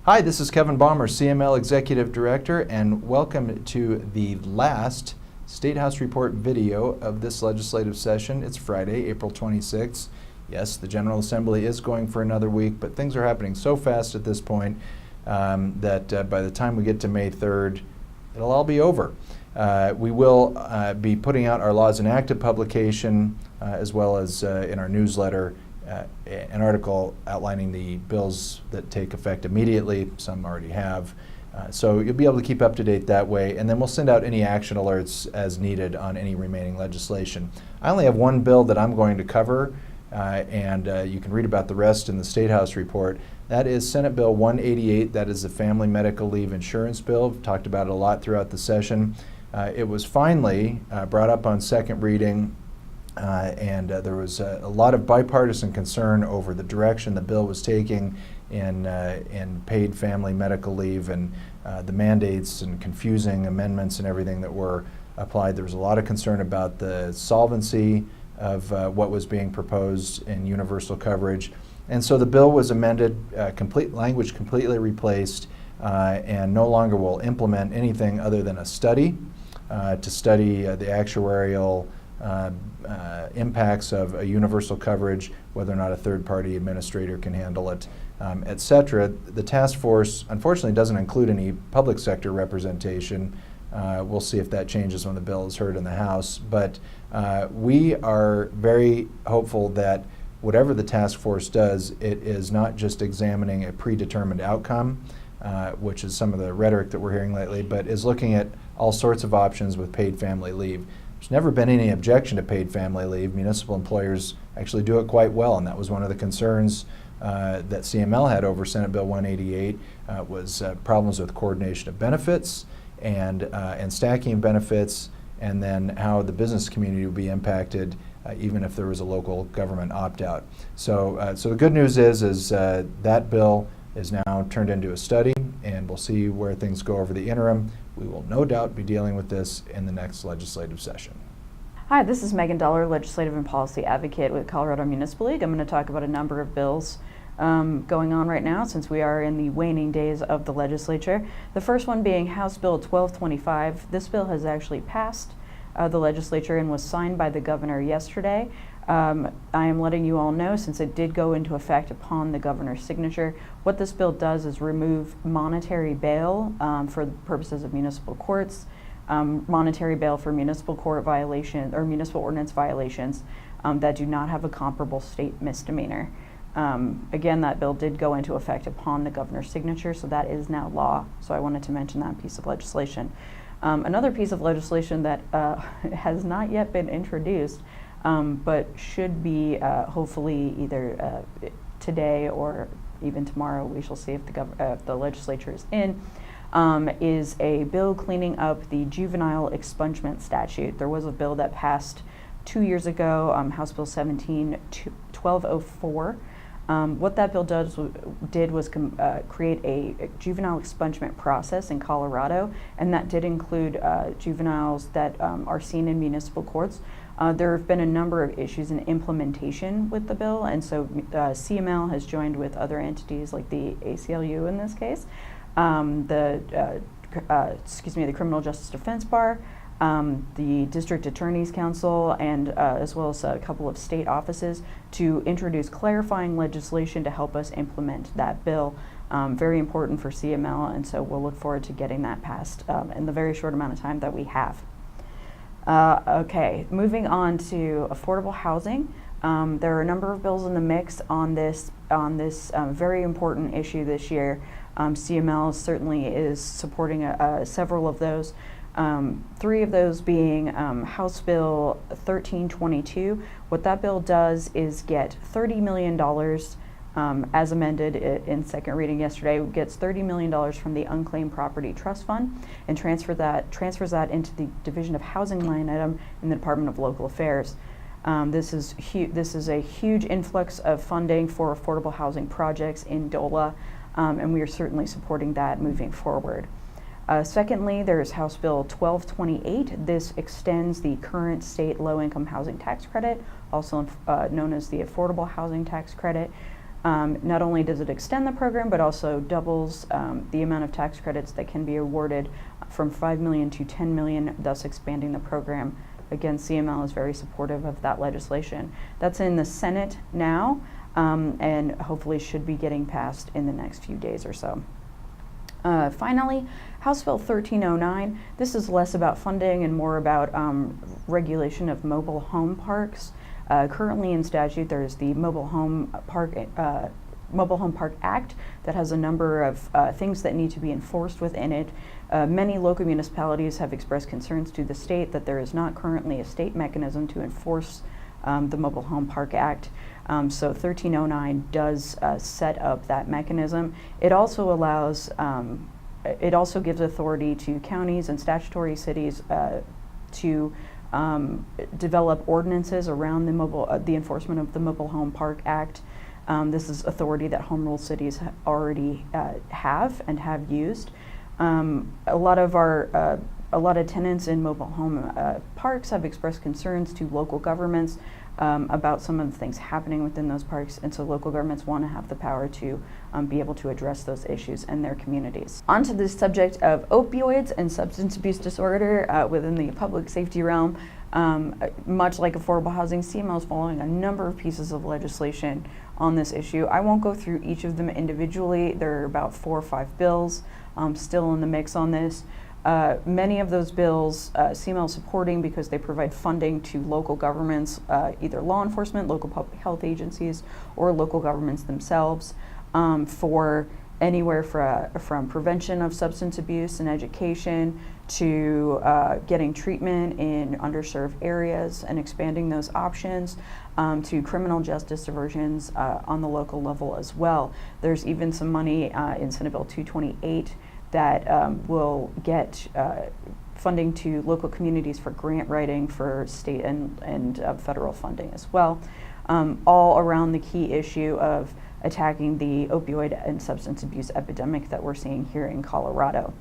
Hi, this is Kevin Baumer, CML Executive Director, and welcome to the last Statehouse Report video of this legislative session. It's Friday, April 26th. Yes, the General Assembly is going for another week, but things are happening so fast at this point that by the time we get to May 3rd, it'll all be over. We will be putting out our Laws Enacted publication as well as in our newsletter an article outlining the bills that take effect immediately. Some already have. So you'll be able to keep up to date that way, and then we'll send out any action alerts as needed on any remaining legislation. I only have one bill that I'm going to cover, and you can read about the rest in the Statehouse report. That is Senate Bill 188. That is the Family Medical Leave Insurance Bill. We've talked about it a lot throughout the session. It was finally brought up on second reading, and there was a lot of bipartisan concern over the direction the bill was taking in paid family medical leave and the mandates and confusing amendments and everything that were applied. There was a lot of concern about the solvency of what was being proposed in universal coverage. And so the bill was amended, complete language completely replaced, and no longer will implement anything other than a study to study the actuarial impacts of a universal coverage, whether or not a third-party administrator can handle it, et cetera. The task force, unfortunately, doesn't include any public sector representation. We'll see if that changes when the bill is heard in the House. But we are very hopeful that whatever the task force does, it is not just examining a predetermined outcome, which is some of the rhetoric that we're hearing lately, but is looking at all sorts of options with paid family leave. There's never been any objection to paid family leave. Municipal employers actually do it quite well, and that was one of the concerns that CML had over Senate Bill 188 was problems with coordination of benefits and stacking of benefits, and then how the business community would be impacted even if there was a local government opt-out. So the good news is that bill is now turned into a study, and we'll see where things go over the interim. We will no doubt be dealing with this in the next legislative session. Hi, this is Megan Dollar, Legislative and Policy Advocate with Colorado Municipal League. I'm going to talk about a number of bills going on right now since we are in the waning days of the legislature. The first one being House Bill 1225. This bill has actually passed the legislature and was signed by the governor yesterday. I am letting you all know, since it did go into effect upon the governor's signature, what this bill does is remove monetary bail for the purposes of municipal courts, monetary bail for municipal court violations or municipal ordinance violations that do not have a comparable state misdemeanor. Again, that bill did go into effect upon the governor's signature, so that is now law. So I wanted to mention that piece of legislation. Another piece of legislation that has not yet been introduced, but should be hopefully either today or even tomorrow, we shall see if the legislature is in, is a bill cleaning up the juvenile expungement statute. There was a bill that passed 2 years ago, House Bill 1204. What that bill did was create a juvenile expungement process in Colorado, and that did include juveniles that are seen in municipal courts. There have been a number of issues in implementation with the bill, and so CML has joined with other entities like the ACLU in this case, the Criminal Justice Defense Bar, the District Attorney's Council, and as well as a couple of state offices to introduce clarifying legislation to help us implement that bill. Very important for CML, and so we'll look forward to getting that passed in the very short amount of time that we have. Okay, moving on to affordable housing. There are a number of bills in the mix on this very important issue this year. CML certainly is supporting several of those. 3 of those being House Bill 1322. What that bill does is get $30 million as amended in second reading yesterday. It gets $30 million from the Unclaimed Property Trust Fund and transfers that into the Division of Housing line item in the Department of Local Affairs. This is a huge influx of funding for affordable housing projects in DOLA, and we are certainly supporting that moving forward. Secondly, there's House Bill 1228. This extends the current state low-income housing tax credit, also known as the Affordable Housing Tax Credit, Not only does it extend the program, but also doubles the amount of tax credits that can be awarded from $5 million to $10 million, thus expanding the program. Again, CML is very supportive of that legislation. That's in the Senate now, and hopefully should be getting passed in the next few days or so. Finally, House Bill 1309. This is less about funding and more about regulation of mobile home parks. Currently in statute, there's the Mobile Home Park Act that has a number of things that need to be enforced within it. Many local municipalities have expressed concerns to the state that there is not currently a state mechanism to enforce the Mobile Home Park Act. So 1309 does set up that mechanism. It also allows, it also gives authority to counties and statutory cities to develop ordinances around the enforcement of the Mobile Home Park Act. This is authority that home rule cities already have and have used. A lot of tenants in mobile home parks have expressed concerns to local governments about some of the things happening within those parks, and so local governments want to have the power to be able to address those issues in their communities. On to the subject of opioids and substance abuse disorder within the public safety realm. Much like affordable housing, CML is following a number of pieces of legislation on this issue. I won't go through each of them individually. There are about 4 or 5 bills still in the mix on this. Many of those bills CML is supporting because they provide funding to local governments, either law enforcement, local public health agencies, or local governments themselves for anywhere from prevention of substance abuse and education to getting treatment in underserved areas and expanding those options, to criminal justice diversions on the local level as well. There's even some money in Senate Bill 228 that will get funding to local communities for grant writing for state and federal funding as well, all around the key issue of attacking the opioid and substance abuse epidemic that we're seeing here in Colorado.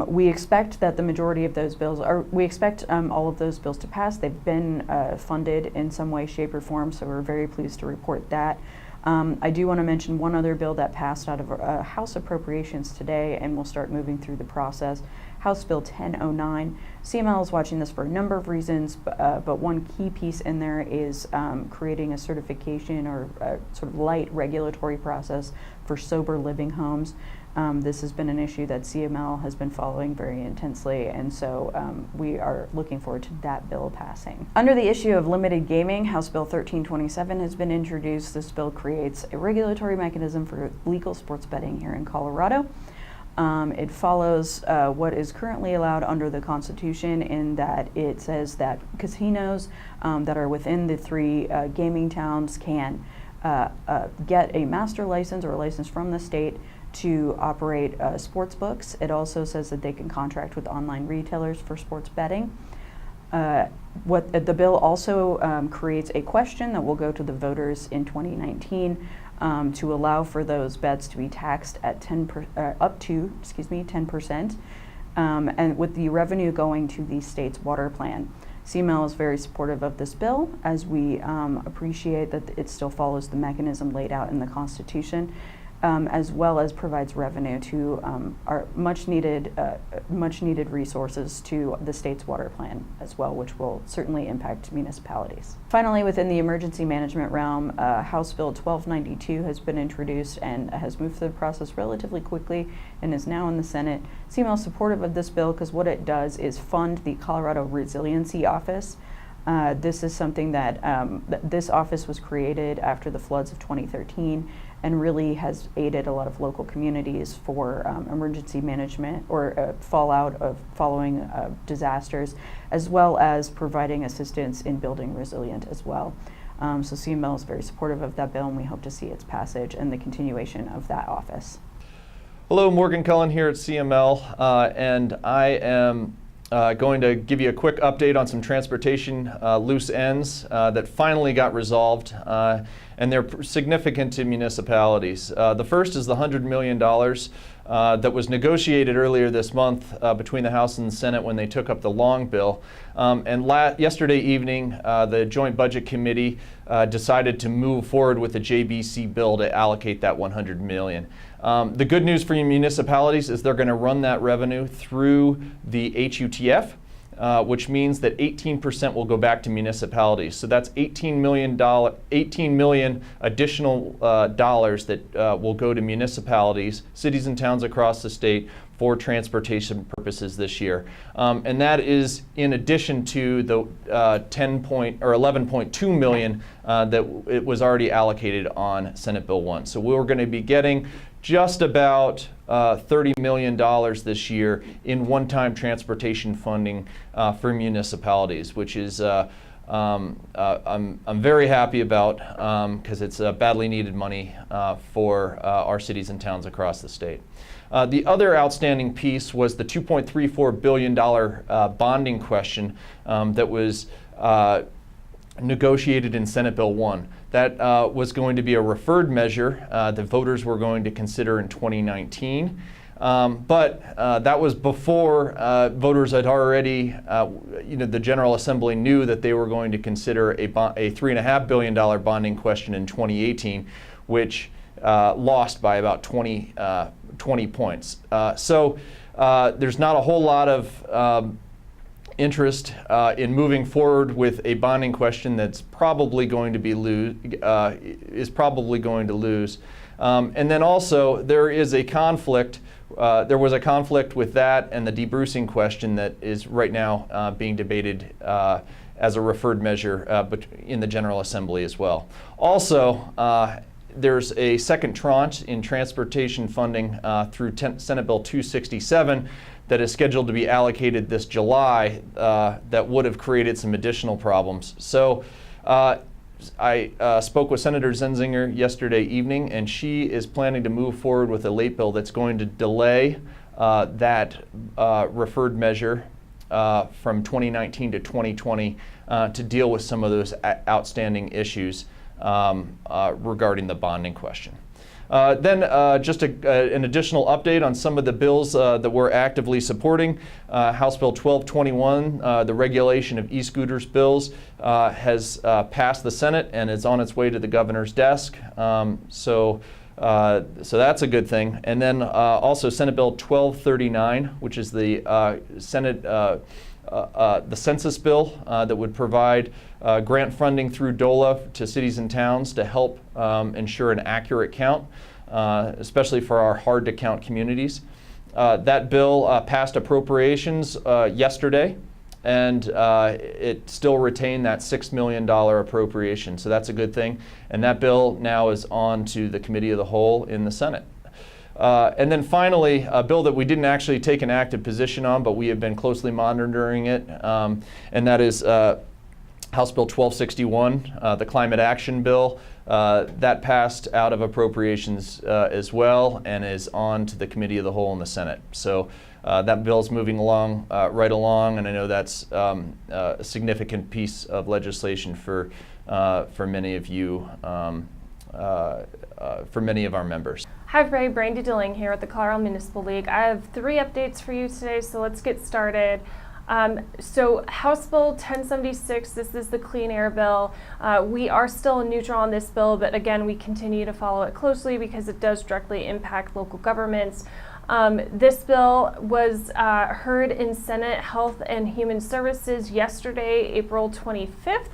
We expect that the majority of those bills we expect all of those bills to pass. They've been funded in some way, shape, or form, so we're very pleased to report that. I do want to mention one other bill that passed out of House Appropriations today and will start moving through the process. House Bill 1009. CML is watching this for a number of reasons, but one key piece in there is creating a certification or a sort of light regulatory process for sober living homes. This has been an issue that CML has been following very intensely, and so we are looking forward to that bill passing. Under the issue of limited gaming, House Bill 1327 has been introduced. This bill creates a regulatory mechanism for legal sports betting here in Colorado. It follows what is currently allowed under the Constitution in that it says that casinos that are within the 3 gaming towns can get a master license or a license from the state to operate sports books. It also says that they can contract with online retailers for sports betting. The bill also creates a question that will go to the voters in 2019 to allow for those bets to be taxed at up to 10%, and with the revenue going to the state's water plan. CML is very supportive of this bill, as we appreciate that it still follows the mechanism laid out in the Constitution, as well as provides revenue to our much needed resources to the state's water plan as well, which will certainly impact municipalities. Finally, within the emergency management realm, House Bill 1292 has been introduced and has moved through the process relatively quickly and is now in the Senate. CML is supportive of this bill because what it does is fund the Colorado Resiliency Office. This is something that this office was created after the floods of 2013 and really has aided a lot of local communities for emergency management or fallout of following disasters, as well as providing assistance in building resilient as well. So CML is very supportive of that bill, and we hope to see its passage and the continuation of that office. Hello, Morgan Cullen here at CML, and I am going to give you a quick update on some transportation loose ends that finally got resolved, and they're significant to municipalities. The first is the $100 million that was negotiated earlier this month between the House and the Senate when they took up the long bill. And yesterday evening, the Joint Budget Committee decided to move forward with the JBC bill to allocate that $100 million. The good news for your municipalities is they're going to run that revenue through the HUTF, which means that 18% will go back to municipalities. So that's $18 million additional dollars that will go to municipalities, cities and towns across the state for transportation purposes this year. And that is in addition to the 11.2 million that it was already allocated on Senate Bill 1. So we're going to be getting just about $30 million this year in one-time transportation funding for municipalities, which is I'm very happy about because it's badly needed money for our cities and towns across the state. The other outstanding piece was the $2.34 billion bonding question that was negotiated in Senate Bill 1. That was going to be a referred measure that voters were going to consider in 2019. But that was before voters had already, the General Assembly knew that they were going to consider a $3.5 billion bonding question in 2018, which lost by about 20 points. So there's not a whole lot of interest in moving forward with a bonding question that's probably going to be lose. And then also there is a conflict. There was a conflict with that and the debrucing question that is right now being debated as a referred measure in the General Assembly as well. Also, there's a second tranche in transportation funding through Senate Bill 267 that is scheduled to be allocated this July that would have created some additional problems. So I spoke with Senator Zenzinger yesterday evening, and she is planning to move forward with a late bill that's going to delay that referred measure from 2019 to 2020 to deal with some of those outstanding issues regarding the bonding question. Then just an additional update on some of the bills that we're actively supporting. House Bill 1221, the regulation of e-scooters bills, has passed the Senate and is on its way to the governor's desk. So that's a good thing. And then also Senate Bill 1239, which is the the census bill that would provide grant funding through DOLA to cities and towns to help ensure an accurate count, especially for our hard-to-count communities. That bill passed appropriations yesterday, and it still retained that $6 million appropriation, so that's a good thing. And that bill now is on to the Committee of the Whole in the Senate. And then finally, a bill that we didn't actually take an active position on, but we have been closely monitoring it, and that is House Bill 1261, the Climate Action Bill. That passed out of appropriations as well and is on to the Committee of the Whole in the Senate. So that bill's moving along right along, and I know that's a significant piece of legislation for many of you, for many of our members. Hi everybody, Brandy Dilling here at the Colorado Municipal League. I have 3 updates for you today, so let's get started. So House Bill 1076, this is the Clean Air Bill. We are still neutral on this bill, but again, we continue to follow it closely because it does directly impact local governments. This bill was heard in Senate Health and Human Services yesterday, April 25th.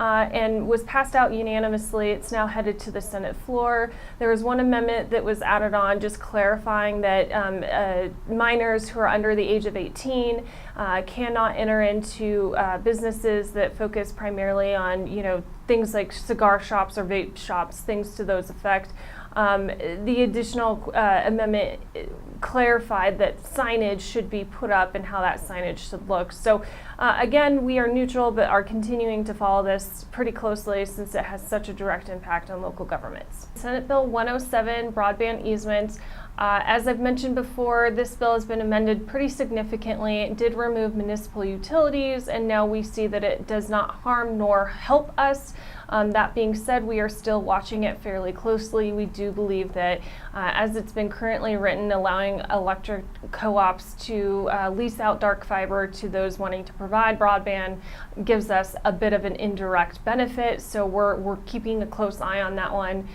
And was passed out unanimously. It's now headed to the Senate floor. There was one amendment that was added on just clarifying that minors who are under the age of 18 cannot enter into businesses that focus primarily on, things like cigar shops or vape shops, things to those effect. The additional amendment clarified that signage should be put up and how that signage should look. So again, we are neutral but are continuing to follow this pretty closely since it has such a direct impact on local governments. Senate Bill 107, broadband easements. As I've mentioned before, this bill has been amended pretty significantly. It did remove municipal utilities, and now we see that it does not harm nor help us. That being said, we are still watching it fairly closely. We do believe that as it's been currently written, allowing electric co-ops to lease out dark fiber to those wanting to provide broadband gives us a bit of an indirect benefit. So we're keeping a close eye on that one.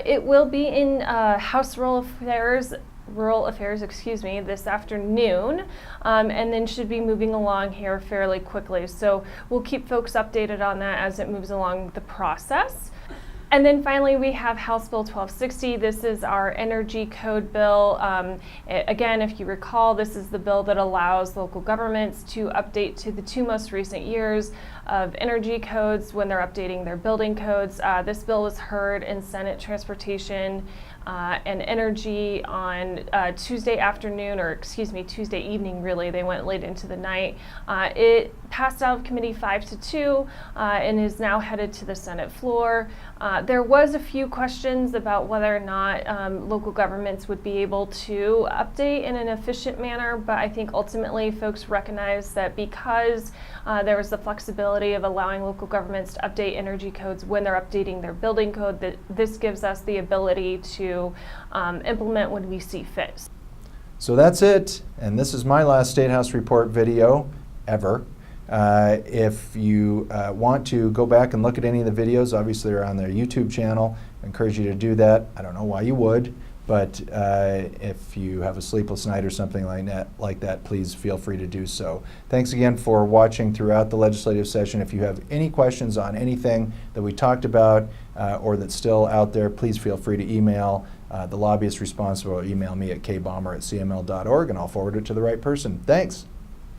It will be in House Rural Affairs, this afternoon, and then should be moving along here fairly quickly. So we'll keep folks updated on that as it moves along the process. And then finally, we have House Bill 1260. This is our energy code bill. Again, if you recall, this is the bill that allows local governments to update to the 2 most recent years of energy codes when they're updating their building codes. This bill was heard in Senate Transportation and Energy on Tuesday afternoon, or Tuesday evening, really. They went late into the night. It passed out of committee 5-2 and is now headed to the Senate floor. There was a few questions about whether or not local governments would be able to update in an efficient manner, but I think ultimately folks recognize that because there was the flexibility of allowing local governments to update energy codes when they're updating their building code, that this gives us the ability to implement when we see fit. So that's it, and this is my last Statehouse Report video ever. If you want to go back and look at any of the videos, obviously they're on their YouTube channel. I encourage you to do that. I don't know why you would, but if you have a sleepless night or something like that, please feel free to do so. Thanks again for watching throughout the legislative session. If you have any questions on anything that we talked about or that's still out there, please feel free to email the lobbyist responsible, or email me at kbomber@cml.org, and I'll forward it to the right person. Thanks.